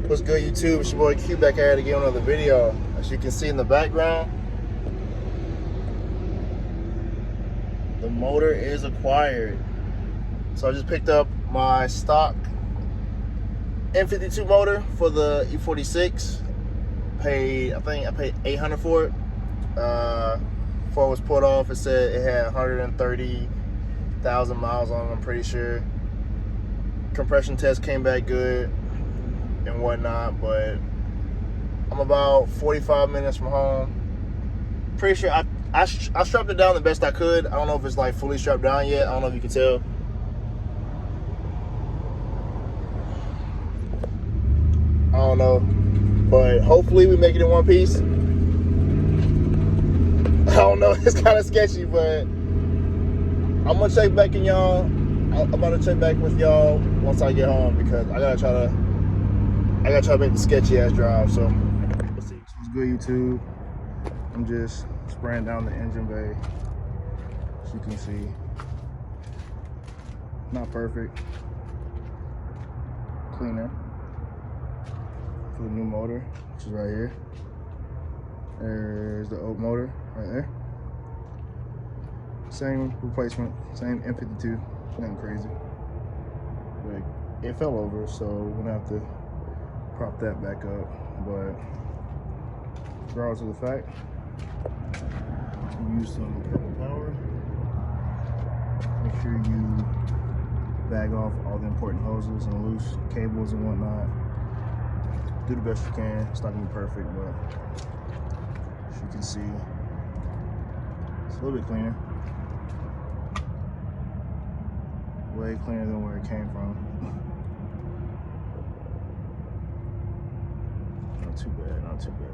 What's good, YouTube? It's your boy Q back at it again on another video. As you can see in the background, the motor is acquired. So I just picked up my stock M52 motor for the E46. I think I paid $800 for it. Before it was put off, it said it had 130,000 miles on it, I'm pretty sure. Compression test came back good and whatnot, but I'm about 45 minutes from home. Pretty sure I strapped it down the best I could. I don't know if it's like fully strapped down yet. I don't know if you can tell. I don't know, but hopefully we make it in one piece. I don't know, it's kind of sketchy, but I'm gonna check back in y'all. I'm about to check back with y'all once I get home because I gotta try to make the sketchy ass drive. So let's see. What's good, YouTube? I'm just spraying down the engine bay. As you can see, not perfect. Cleaner for the new motor, which is right here. There's the old motor right there. Same replacement, same M52, nothing crazy. But it fell over, so we're gonna have to prop that back up. But regardless of the fact, we use some purple power. Make sure you bag off all the important hoses and loose cables and whatnot. Do the best you can. It's not gonna be perfect, but as you can see, it's a little bit cleaner. Way cleaner than where it came from. Not too bad, not too bad.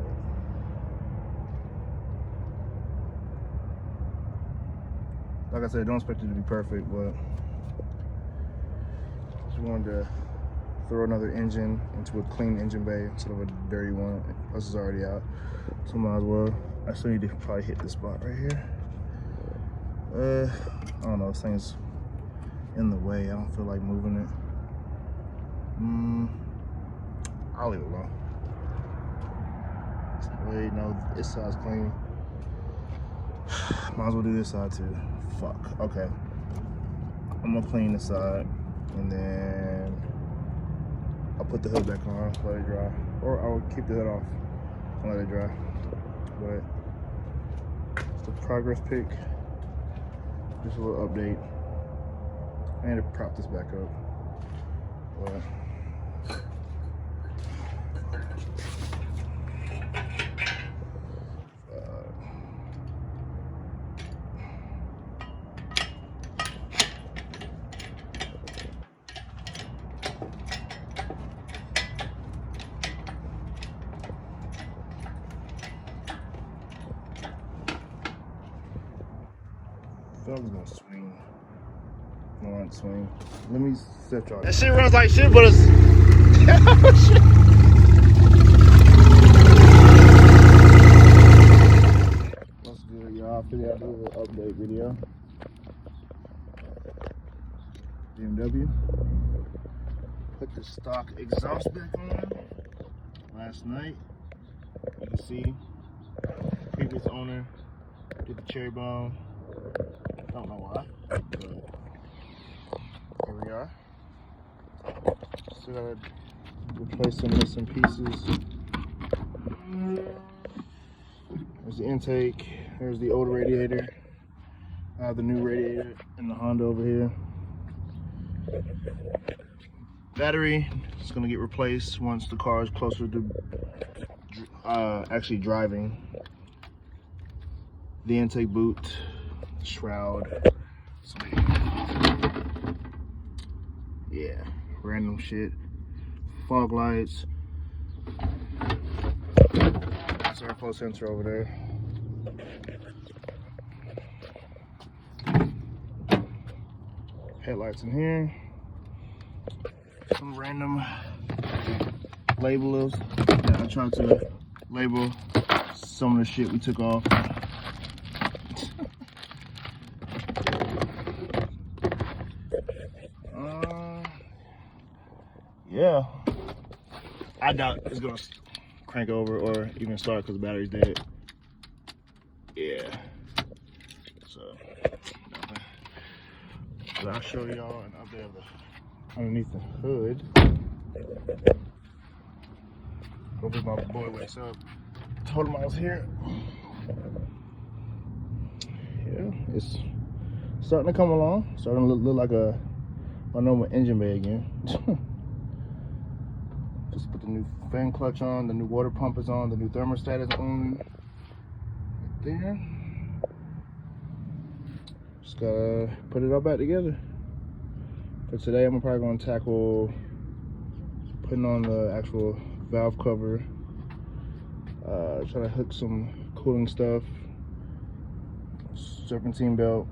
Like I said, don't expect it to be perfect, but just wanted to throw another engine into a clean engine bay instead of a dirty one. This is already out, so might as well. I still need to probably hit this spot right here. I don't know, this thing's in the way. I don't feel like moving it. I'll leave it alone. Wait, no, this side's clean. Might as well do this side too. Fuck. Okay. I'm gonna clean this side and then I'll put the hood back on, let it dry. Or I'll keep the hood off and let it dry. But it's a progress pic. Just a little update. I need to prop this back up. But I thought I was gonna swing. No, not swing. Let me set y'all. That shit runs like shit, but it's shit. What's good, y'all? I figured I'd do a little update video. BMW. Put the stock exhaust back on last night. You can see previous owner did the cherry bomb. Don't know why, but here we are. Still gotta replace some missing pieces. There's the intake. There's the old radiator. I have the new radiator in the Honda over here. Battery is gonna get replaced once the car is closer to actually driving. The intake boot, shroud. Yeah, random shit. Fog lights. That's our flow sensor over there. Headlights in here. Some random labels. Yeah, I tried to label some of the shit we took off. Yeah. I doubt it's gonna crank over or even start because the battery's dead. Yeah. So, but I'll show y'all an update of the underneath the hood. Hopefully my boy wakes up. Told him I was here. Yeah, it's starting to come along. Starting to look like a normal engine bay again. Just put the new fan clutch on, the new water pump is on, the new thermostat is on. Right there. Just gotta put it all back together. For today, I'm probably gonna tackle putting on the actual valve cover. Try to hook some cooling stuff, serpentine belt,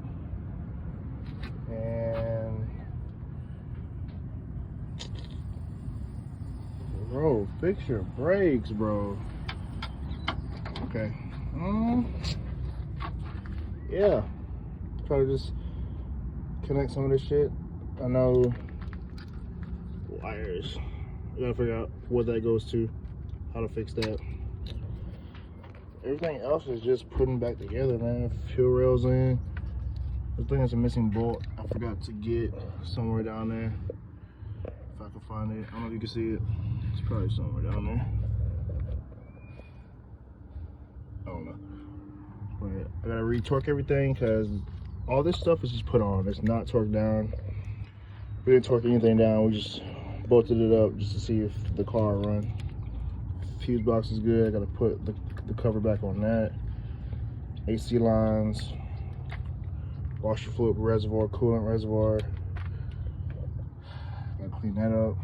and bro, fix your brakes, bro. Okay. Yeah. Try to just connect some of this shit. I know wires. I gotta figure out what that goes to, how to fix that. Everything else is just putting back together, man. Fuel rails in. I think it's a missing bolt. I forgot to get somewhere down there. If I can find it. I don't know if you can see it. It's probably somewhere down there. I don't know. But I gotta re-torque everything because all this stuff is just put on. It's not torqued down. We didn't torque anything down. We just bolted it up just to see if the car will run. Fuse box is good. I gotta put the cover back on that. AC lines, washer fluid reservoir, coolant reservoir. Gotta clean that up.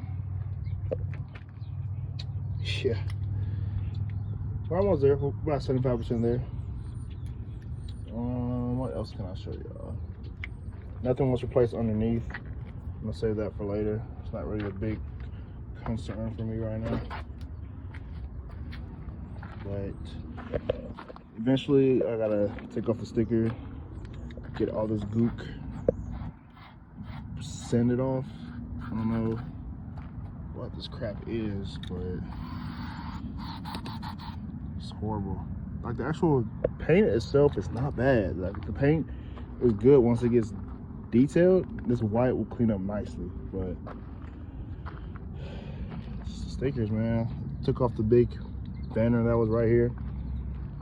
Yeah, we're almost there. We're about 75% there. What else can I show y'all? Nothing was replaced underneath. I'm gonna save that for later. It's not really a big concern for me right now. But eventually I gotta take off the sticker, get all this gook, sand it off. I don't know what this crap is, but it's horrible. Like the actual paint itself is not bad. Like the paint is good once it gets detailed. This white will clean up nicely, but it's the stickers, man. Took off the big banner that was right here.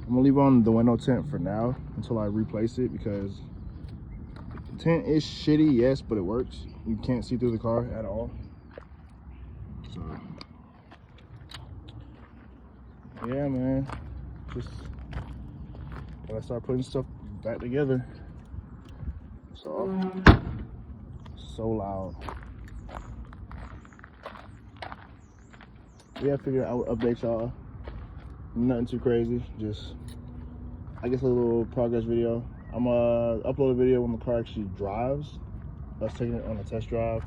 I'm gonna leave on the window tint for now until I replace it because the tint is shitty, yes, but it works. You can't see through the car at all. So yeah, man, just gotta start putting stuff back together. So loud. Yeah, I figured I would update y'all. Nothing too crazy, just I guess a little progress video. I'm gonna upload a video when the car actually drives. I was taking it on a test drive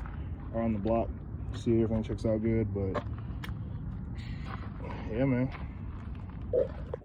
or on the block, see if everything checks out good. But yeah, man.